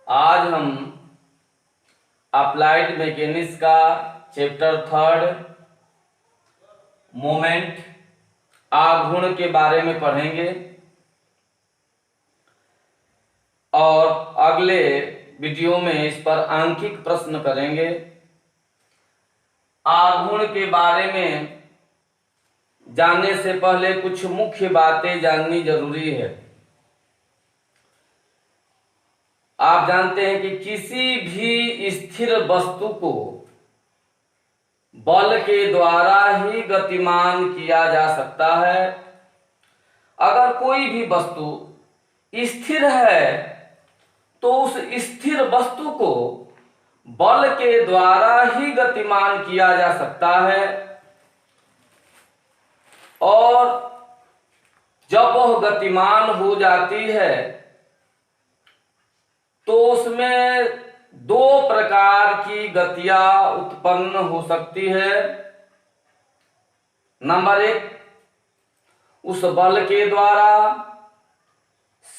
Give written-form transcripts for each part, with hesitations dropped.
आज हम applied mechanics का चैप्टर 3 मोमेंट आघूर्ण के बारे में पढ़ेंगे और अगले वीडियो में इस पर आंकिक प्रश्न करेंगे। आघूर्ण के बारे में जानने से पहले कुछ मुख्य बातें जाननी जरूरी है। आप जानते हैं कि किसी भी स्थिर वस्तु को बल के द्वारा ही गतिमान किया जा सकता है। अगर कोई भी वस्तु स्थिर है तो उस स्थिर वस्तु को बल के द्वारा ही गतिमान किया जा सकता है और जब वह गतिमान हो जाती है तो उसमें दो प्रकार की गतियां उत्पन्न हो सकती है। नंबर 1, उस बल के द्वारा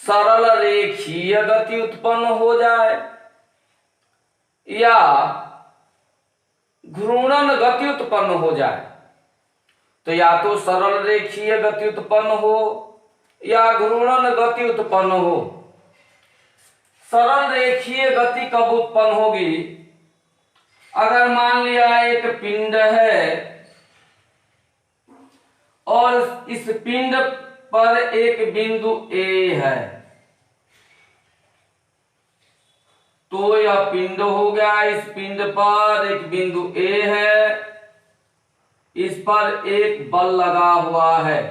सरल रेखीय गति उत्पन्न हो जाए या घूर्णन गति उत्पन्न हो जाए। तो या तो सरल रेखीय गति उत्पन्न हो या घूर्णन गति उत्पन्न हो। सरल रेखीय गति कब उत्पन्न होगी? अगर मान लिया एक पिंड है और इस पिंड पर एक बिंदु ए है, तो यह पिंड हो गया। इस पिंड पर एक बिंदु ए है, इस पर एक बल लगा हुआ है,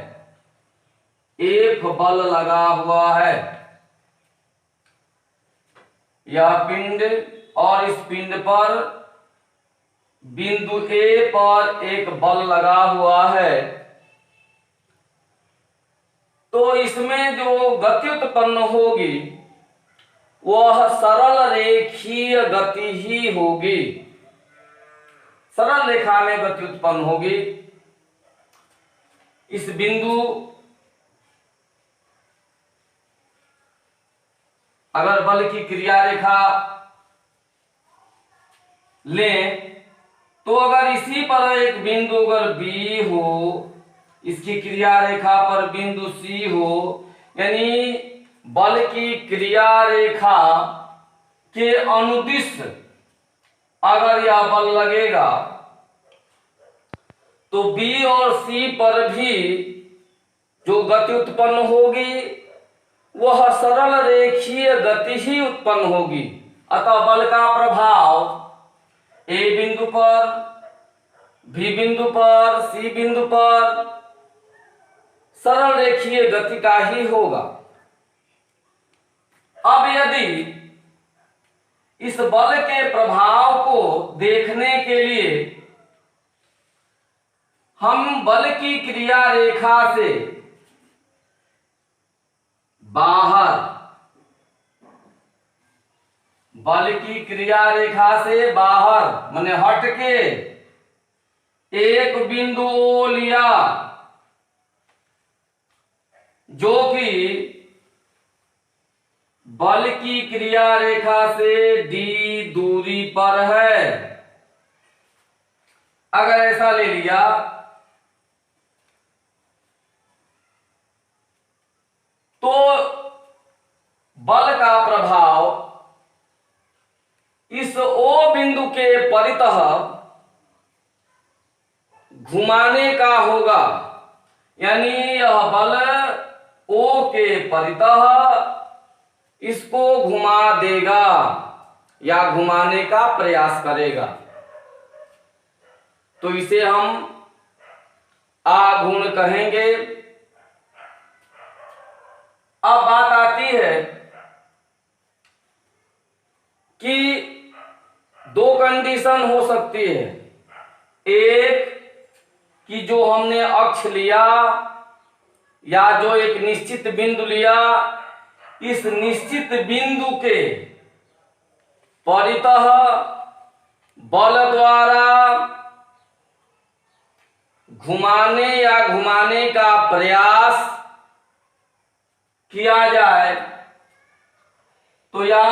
एक बल लगा हुआ है। यह पिंड और इस पिंड पर बिंदु ए पर एक बल लगा हुआ है, तो इसमें जो गति उत्पन्न होगी वह सरल रेखीय गति ही होगी। सरल रेखा में गति उत्पन्न होगी। इस बिंदु अगर बल की क्रिया रेखा लें तो अगर इसी पर एक बिंदु अगर बी हो, इसकी क्रिया रेखा पर बिंदु सी हो, यानी बल की क्रिया रेखा के अनुदिश अगर यह बल लगेगा तो बी और सी पर भी जो गति उत्पन्न होगी वह सरल रेखीय गति ही उत्पन्न होगी। अतः बल का प्रभाव ए बिंदु पर, बी बिंदु पर, सी बिंदु पर सरल रेखीय गति का ही होगा। अब यदि इस बल के प्रभाव को देखने के लिए हम बल की क्रिया रेखा से बाहर, बल की क्रिया रेखा से बाहर माने हट के एक बिंदु ओ लिया जो कि बल की क्रिया रेखा से डी दूरी पर है। अगर ऐसा ले लिया तो बल का प्रभाव इस ओ बिंदु के परितः घुमाने का होगा, यानी यह बल ओ के परितः इसको घुमा देगा या घुमाने का प्रयास करेगा। तो इसे हम आघूर्ण कहेंगे। अब बात आती है कि दो कंडीशन हो सकती है। एक कि जो हमने अक्ष लिया या जो एक निश्चित बिंदु लिया, इस निश्चित बिंदु के परितः बल द्वारा घुमाने या घुमाने का प्रयास किया जाए तो या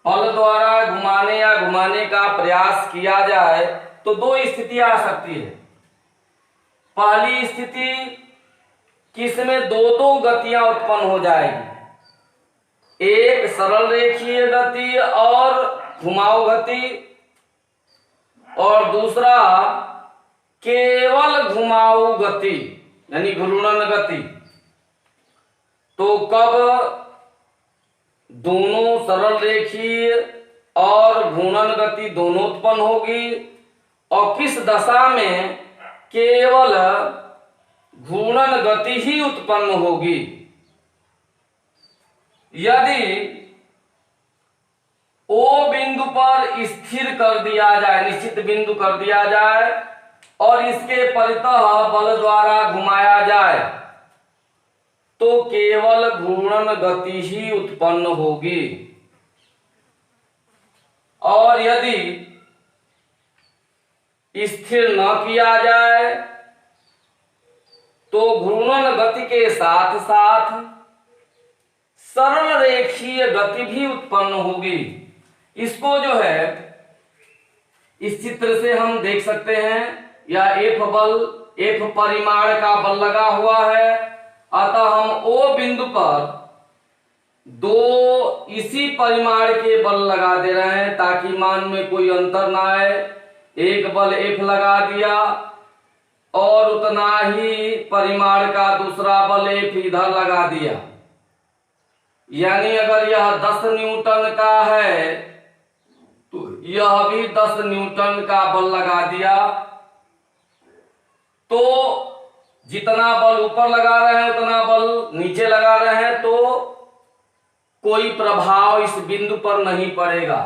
बल द्वारा घुमाने या घुमाने का प्रयास किया जाए तो दो स्थितियां आ सकती है। पहली स्थिति किसमें दो दो गतियां उत्पन्न हो जाएगी, एक सरल रेखीय गति और घुमाऊ गति, और दूसरा केवल घुमाऊ गति यानी घूर्णन गति। तो कब दोनों सरल रेखीय और घूर्णन गति दोनों उत्पन्न होगी और किस दशा में केवल घूर्णन गति ही उत्पन्न होगी। यदि ओ बिंदु पर स्थिर कर दिया जाए, निश्चित बिंदु कर दिया जाए और इसके परितः बल द्वारा घुमाया जाए तो केवल घूर्णन गति ही उत्पन्न होगी। और यदि स्थिर न किया जाए तो घूर्णन गति के साथ साथ सरल रेखीय गति भी उत्पन्न होगी। इसको जो है इस चित्र से हम देख सकते हैं, या F बल, F परिमाण का बल लगा हुआ है, अतः हम O बिंदु पर दो इसी परिमाण के बल लगा दे रहे हैं ताकि मान में कोई अंतर ना आए। एक बल F लगा दिया और उतना ही परिमाण का दूसरा बल F इधर लगा दिया, यानी अगर यह 10 न्यूटन का है तो यह भी 10 न्यूटन का बल लगा दिया। तो जितना बल ऊपर लगा रहे हैं उतना बल नीचे लगा रहे हैं तो कोई प्रभाव इस बिंदु पर नहीं पड़ेगा।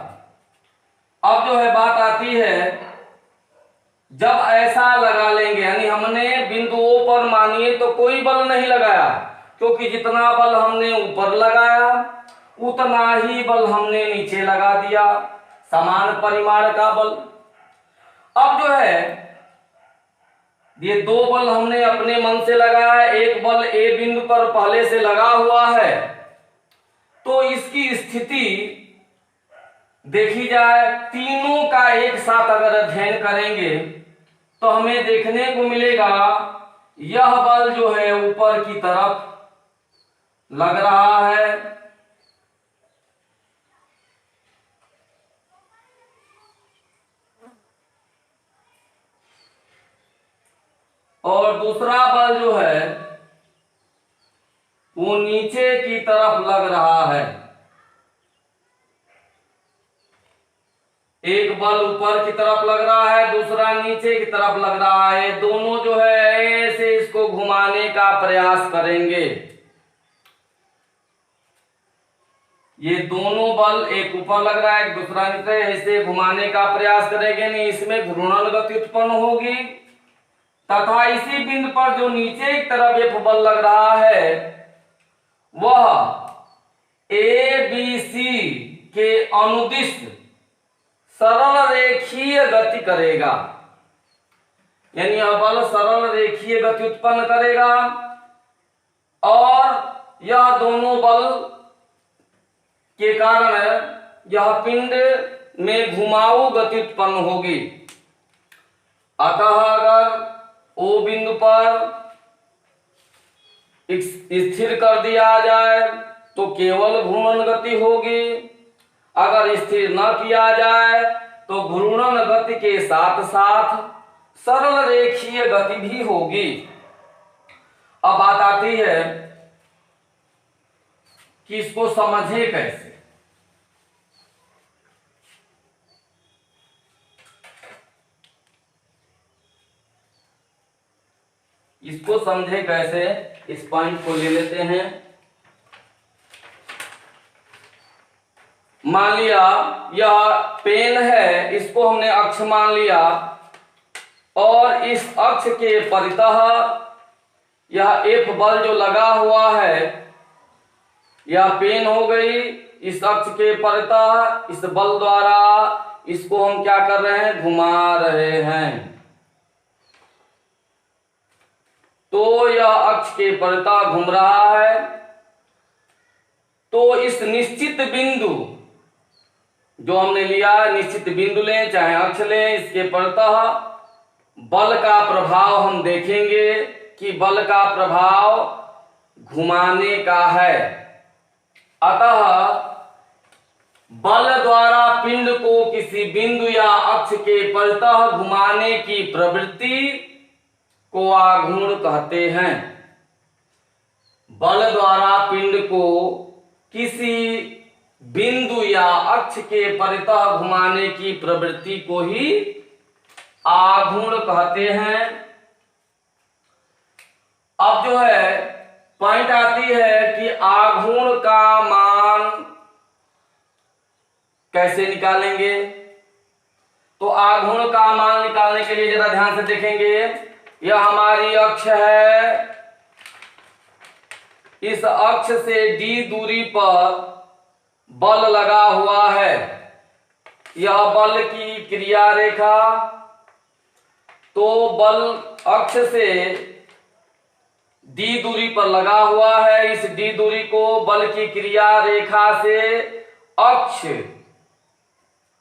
अब जो है बात आती है, जब ऐसा लगा लेंगे यानी हमने बिंदु O पर मानिए तो कोई बल नहीं लगाया, क्योंकि जितना बल हमने ऊपर लगाया उतना ही बल हमने नीचे लगा दिया, समान परिमाण का बल। अब जो है ये दो बल हमने अपने मन से लगाया, एक बल A बिंदु पर पहले से लगा हुआ है, तो इसकी स्थिति देखी जाए, तीनों का एक साथ अगर अध्ययन करेंगे तो हमें देखने को मिलेगा यह बल जो है ऊपर की तरफ लग रहा है और दूसरा बल जो है वो नीचे की तरफ लग रहा है। एक बल ऊपर की तरफ लग रहा है, दूसरा नीचे की तरफ लग रहा है। दोनों जो है ऐसे इसको घुमाने का प्रयास करेंगे। ये दोनों बल एक ऊपर लग रहा है, एक दूसरा नीचे, ऐसे घुमाने का प्रयास करेंगे, नहीं इसमें घूर्णन गति उत्पन्न होगी। तथा इसी बिंदु पर जो नीचे की तरफ F बल लग रहा है वह ABC के अनुदिश सरल रेखीय गति करेगा, यानी यह बल सरल रेखीय गति उत्पन्न करेगा और यह दोनों बल के कारण यह पिंड में घुमाऊ गति उत्पन्न होगी। अतः अगर O बिंदु पर स्थिर कर दिया जाए तो केवल घूर्णन गति होगी, अगर स्थिर न किया जाए तो घूर्णन गति के साथ साथ सरल रेखीय गति भी होगी। अब बात आती है कि इसको समझे कैसे। इसको समझे कैसे, इस पॉइंट को ले लेते हैं। मान लिया यह पेन है, इसको हमने अक्ष मान लिया और इस अक्ष के परितः यह F बल जो लगा हुआ है यह पेन हो गई। इस अक्ष के परितः इस बल द्वारा इसको हम क्या कर रहे हैं, घुमा रहे हैं। तो यह अक्ष के परितः घूम रहा है। तो इस निश्चित बिंदु जो हमने लिया निश्चित बिंदु लें चाहे अक्ष लें, इसके परतः बल का प्रभाव हम देखेंगे कि बल का प्रभाव घुमाने का है। अतः बल द्वारा पिंड को किसी बिंदु या अक्ष के परतः घुमाने की प्रवृत्ति को आघूर्ण कहते हैं। बल द्वारा पिंड को किसी बिंदु या अक्ष के परितः घुमाने की प्रवृत्ति को ही आघूर्ण कहते हैं। अब जो है पॉइंट आती है कि आघूर्ण का मान कैसे निकालेंगे। तो आघूर्ण का मान निकालने के लिए जरा ध्यान से देखेंगे। यह हमारी अक्ष है, इस अक्ष से d दूरी पर बल लगा हुआ है। यह बल की क्रिया रेखा, तो बल अक्ष से d दूरी पर लगा हुआ है। इस d दूरी को बल की क्रिया रेखा से अक्ष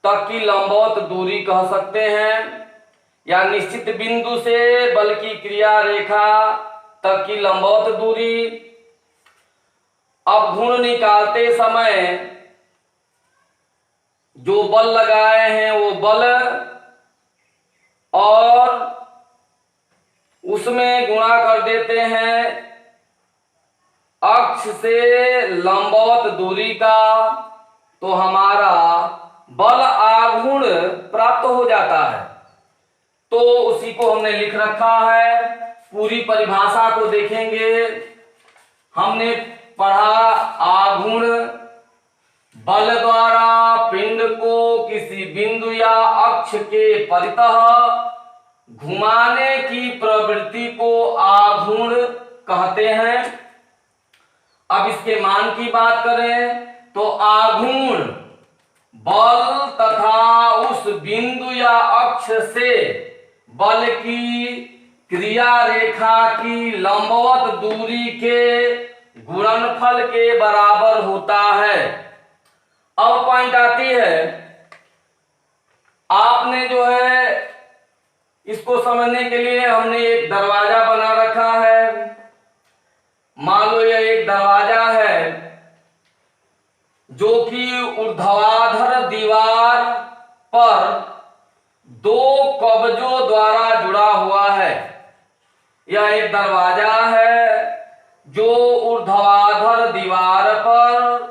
तक की लंबवत दूरी कह सकते हैं, या निश्चित बिंदु से बल की क्रिया रेखा तक की लंबवत दूरी। अब घूर्ण निकालते समय जो बल लगाए हैं वो बल और उसमें गुणा कर देते हैं अक्ष से लंबवत दूरी का, तो हमारा बल आघूर्ण प्राप्त हो जाता है। तो उसी को हमने लिख रखा है। पूरी परिभाषा को देखेंगे। हमने पढ़ा आघूर्ण बल द्वारा पिंड को किसी बिंदु या अक्ष के परितः घुमाने की प्रवृत्ति को आघूर्ण कहते हैं। अब इसके मान की बात करें तो आघूर्ण बल तथा उस बिंदु या अक्ष से बल की क्रिया रेखा की लंबवत दूरी के गुणनफल के बराबर होता है। अब पॉइंट आती है, आपने जो है इसको समझने के लिए हमने एक दरवाजा बना रखा है। मान लो यह एक दरवाजा है जो कि ऊर्ध्वाधर दीवार पर दो कब्जों द्वारा जुड़ा हुआ है। यह एक दरवाजा है जो ऊर्ध्वाधर दीवार पर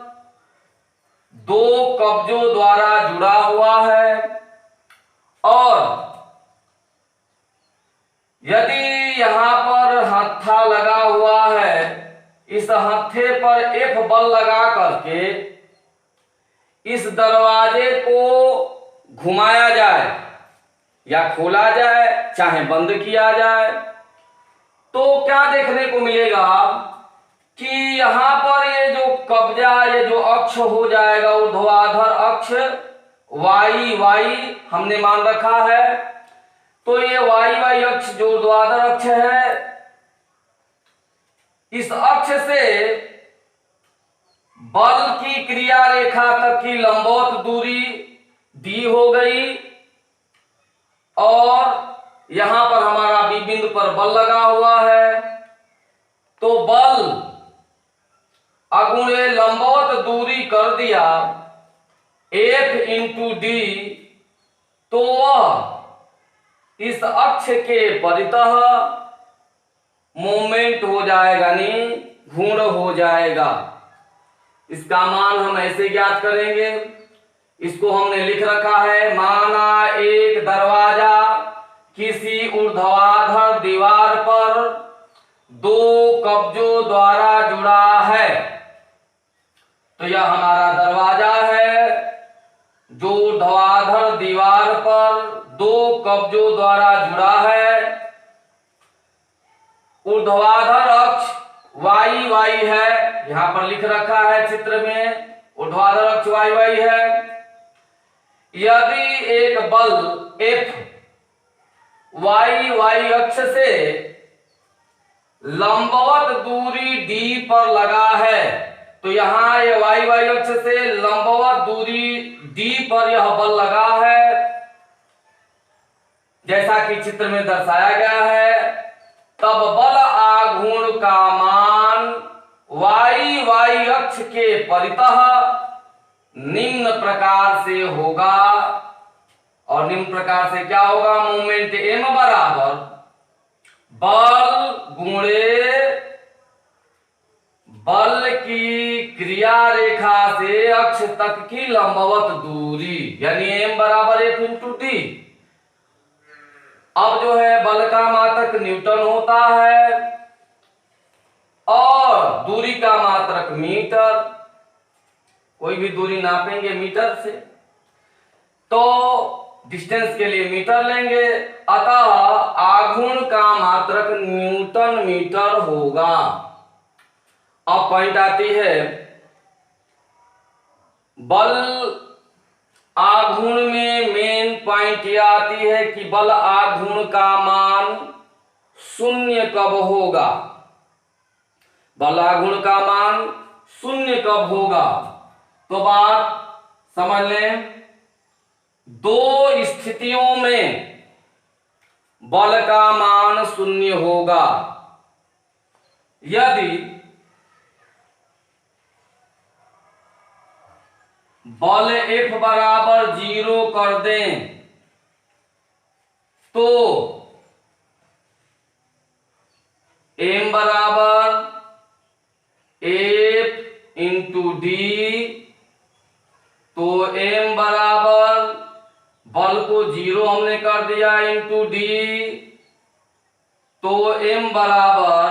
दो कब्जों द्वारा जुड़ा हुआ है, और यदि यहां पर हत्था लगा हुआ है, इस हत्थे पर F बल लगा करके इस दरवाजे को घुमाया जाए या खोला जाए चाहे बंद किया जाए, तो क्या देखने को मिलेगा कि यहां पर ये जो कब्जा, ये जो अक्ष हो जाएगा ऊर्ध्वाधर अक्ष y हमने मान रखा है। तो ये y अक्ष जो ऊर्ध्वाधर अक्ष है, इस अक्ष से बल की क्रिया रेखा तक की लंबवत दूरी d हो गई, और यहां पर हमारा B बिंदु पर बल लगा हुआ है। तो बल अगुणे लंबवत दूरी कर दिया F इंटू D, तो वह इस अक्ष के परितः मोमेंट हो जाएगा, यानी घूर्ण हो जाएगा। इसका मान हम ऐसे ज्ञात करेंगे। इसको हमने लिख रखा है, माना एक दरवाजा किसी ऊर्ध्वाधर दीवार पर दो कब्जों द्वारा जुड़ा है। तो यह हमारा दरवाजा है जो ऊर्ध्वाधर दीवार पर दो कब्जों द्वारा जुड़ा है। ऊर्ध्वाधर अक्ष y है, यहां पर लिख रखा है चित्र में, ऊर्ध्वाधर अक्ष y है। यदि एक बल F y अक्ष से लंबवत दूरी d पर लगा है, तो यहां ये y अक्ष से लंबवत दूरी डी पर यह बल लगा है, जैसा कि चित्र में दर्शाया गया है, तब बल आघूर्ण का मान वाई अक्ष के परितः निम्न प्रकार से होगा। और निम्न प्रकार से क्या होगा? मोमेंट एम बराबर बल गुणे बल की क्रिया रेखा से अक्ष तक की लंबवत दूरी, यानी एम बराबर एफ इंटू डी। अब जो है बल का मात्रक न्यूटन होता है और दूरी का मात्रक मीटर। कोई भी दूरी नापेंगे मीटर से, तो डिस्टेंस के लिए मीटर लेंगे, अतः आघूर्ण का मात्रक न्यूटन मीटर होगा। अब पॉइंट आती है, बल आघूर्ण में मेन पॉइंट यह आती है कि बल आघूर्ण का मान शून्य कब होगा। बल आघूर्ण का मान शून्य कब होगा? तो बात समझ लें, दो स्थितियों में बल का मान शून्य होगा। यदि बल F बराबर 0 कर दें तो M बराबर F इंटू डी, तो M बराबर बल को 0 हमने कर दिया इंटू डी, तो M बराबर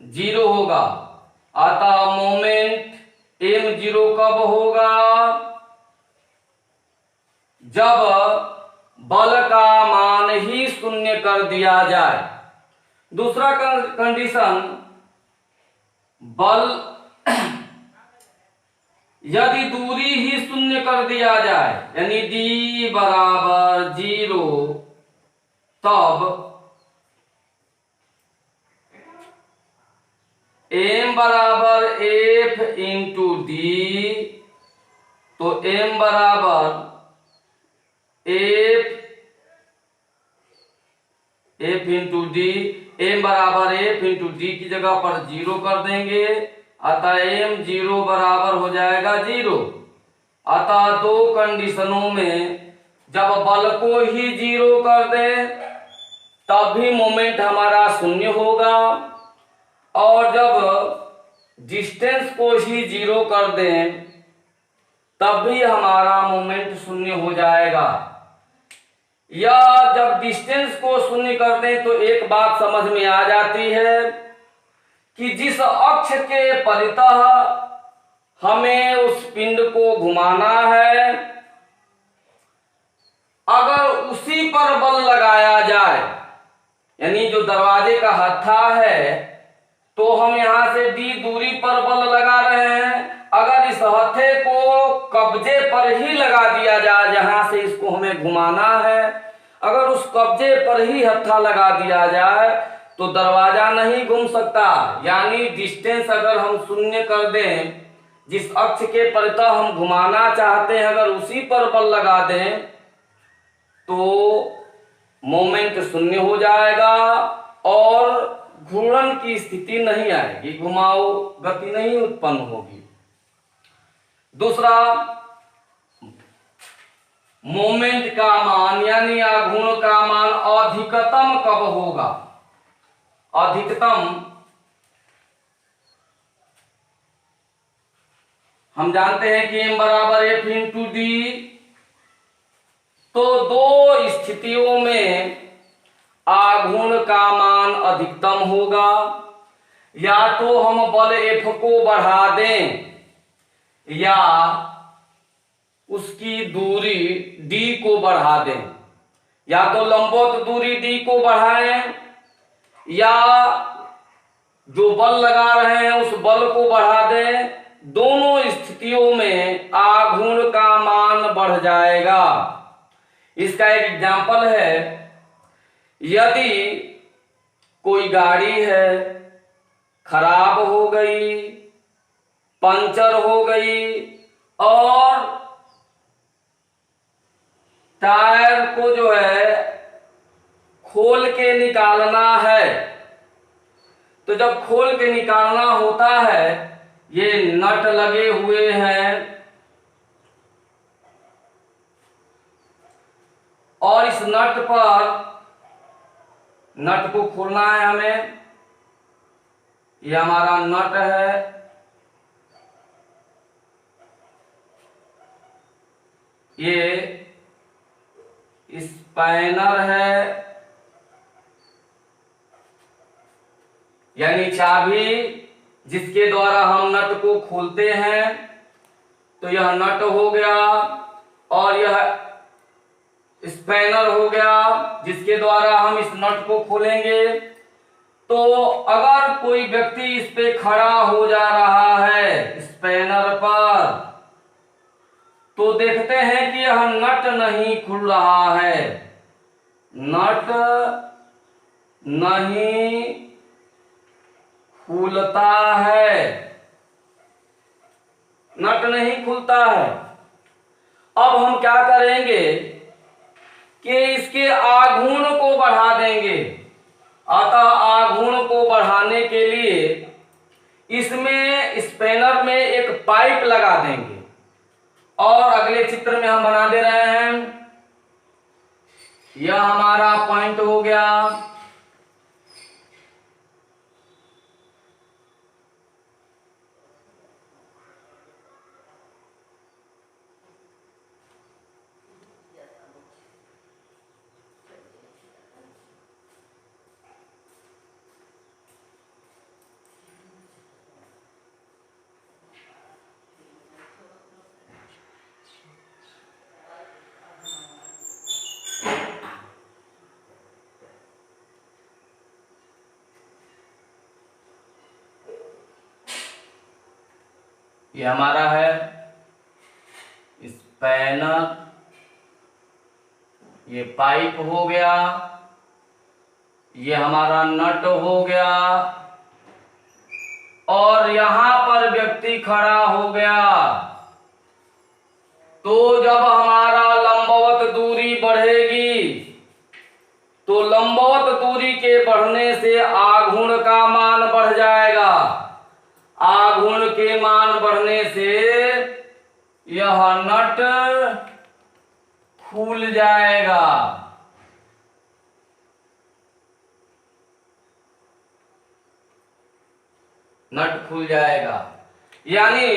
0 होगा। अतः मोमेंट M0 कब होगा? जब बल का मान ही शून्य कर दिया जाए। दूसरा कंडीशन, बल यदि दूरी ही शून्य कर दिया जाए, यानी d बराबर 0, तब m बराबर f इंटू डी, तो m बराबर f इंटू डी, m बराबर f इंटू डी की जगह पर 0 कर देंगे, अतः m0 बराबर हो जाएगा 0। अतः दो कंडीशनों में जब बल को ही 0 कर दें तब भी मोमेंट हमारा शून्य होगा, और जब डिस्टेंस को ही 0 कर दें तब भी हमारा मोमेंट शून्य हो जाएगा। या जब डिस्टेंस को शून्य कर दें तो एक बात समझ में आ जाती है कि जिस अक्ष के परितः हमें उस पिंड को घुमाना है, अगर उसी पर बल लगाया जाए, यानी जो दरवाजे का हत्था है, तो हम यहां से d दूरी पर बल लगा रहे हैं, अगर इस हत्थे को कब्जे पर ही लगा दिया जाए जहां से इसको हमें घुमाना है, अगर उस कब्जे पर ही हत्था लगा दिया जाए तो दरवाजा नहीं घूम सकता। यानी डिस्टेंस अगर हम शून्य कर दें, जिस अक्ष के परितः हम घुमाना चाहते हैं अगर उसी पर बल लगा दें तो मोमेंट शून्य हो जाएगा और घूर्णन की स्थिति नहीं आएगी, घुमाव गति नहीं उत्पन्न होगी। दूसरा, मोमेंट का मान यानी आघूर्ण का मान अधिकतम कब होगा? अधिकतम हम जानते हैं कि m बराबर f इंटू डी, तो दो स्थितियों में आघूर्ण का मान अधिकतम होगा। या तो हम बल F को बढ़ा दें या उसकी दूरी d को बढ़ा दें, या तो लंबवत दूरी d को बढ़ाएं या जो बल लगा रहे हैं उस बल को बढ़ा दें। दोनों स्थितियों में आघूर्ण का मान बढ़ जाएगा। इसका एक एग्जाम्पल है, यदि कोई गाड़ी है खराब हो गई, पंचर हो गई और टायर को जो है खोल के निकालना है। तो जब खोल के निकालना होता है, ये नट लगे हुए हैं और इस नट को खोलना है हमें। ये हमारा नट है, ये स्पैनर है, यानी चाबी जिसके द्वारा हम नट को खोलते हैं। तो यह नट हो गया और यह स्पैनर हो गया जिसके द्वारा हम इस नट को खोलेंगे। तो अगर कोई व्यक्ति इस पे खड़ा हो जा रहा है स्पैनर पर, तो देखते हैं कि यह नट नहीं खुल रहा है, नट नहीं खुलता है, नट नहीं खुलता है। अब हम क्या करेंगे कि इसके आघूर्ण को बढ़ा देंगे। अतः आघूर्ण को बढ़ाने के लिए इसमें स्पैनर में एक पाइप लगा देंगे। और अगले चित्र में हम बना दे रहे हैं, यह हमारा पॉइंट हो गया। ये हमारा है स्पैनर, ये पाइप हो गया, ये हमारा नट हो गया और यहां पर व्यक्ति खड़ा हो गया। तो जब हमारा लंबवत दूरी बढ़ेगी, तो लंबवत दूरी के बढ़ने से आघूर्ण का मान बढ़ जाएगा। आघूर्ण के मान बढ़ने से यह नट खुल जाएगा। नट खुल जाएगा, यानी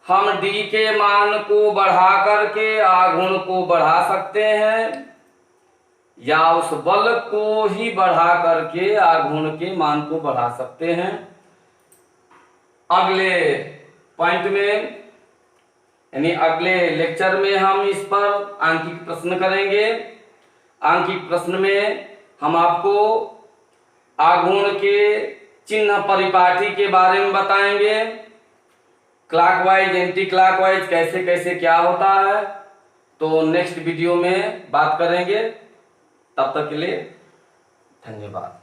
हम डी के मान को बढ़ा करके आघूर्ण को बढ़ा सकते हैं, या उस बल को ही बढ़ा करके आघूर्ण के मान को बढ़ा सकते हैं। अगले पॉइंट में, यानी अगले लेक्चर में हम इस पर आंकिक प्रश्न करेंगे। आंकिक प्रश्न में हम आपको आघूर्ण के चिन्ह परिपाटी के बारे में बताएंगे, क्लॉकवाइज एंटी क्लॉकवाइज कैसे कैसे क्या होता है। तो नेक्स्ट वीडियो में बात करेंगे। तब तक के लिए धन्यवाद।